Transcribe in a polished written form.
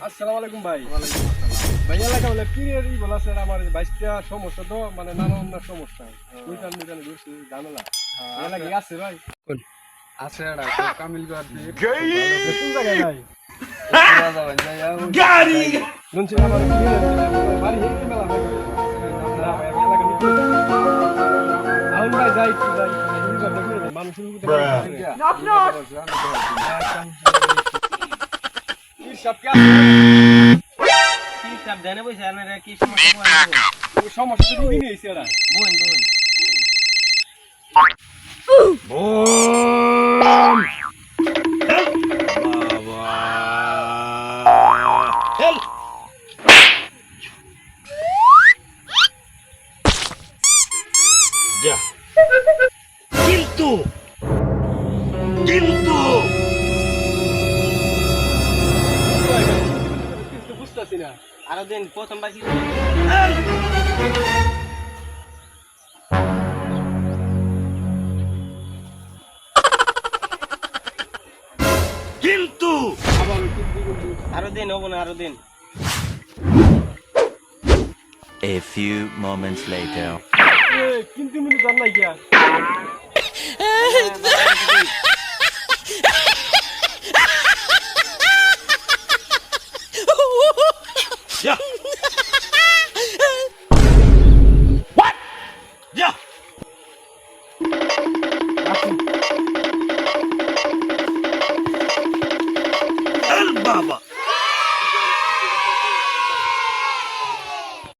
আসসালামু আলাইকুম ভাই। ওয়ালাইকুম আসসালাম। ভাই এলাকা বলে পীরের বলা আছে আমার 22টা সমস্যা তো মানে নানান সমস্যা। দুইটান ঘুরছি ঝামেলা। এলাকা আছে ভাই। কোন? আছে এটা কামিল গার্ডি কোন জায়গায় ভাই? গাড়ি শুনছি আমার বাড়ি হেঁটে মেলা হয়। না ভাই আমি এলাকা নিতে আউন ভাই যাই একটু যাই। মানুষের সব কে সব জানে বসে আপনারা কি সমস্যা সমস্যা তো রুগী নিয়েছে এরা। বলেন বলেন কিন্তু কিন্তু কিছু বুঝতেছি না। আরো দিন প্রথমবার কি কিন্তু আবার কিন্তু আরো দিন হবো না আরো দিন A few moments later. কিন্তু মিনিট জান নাই গিয়া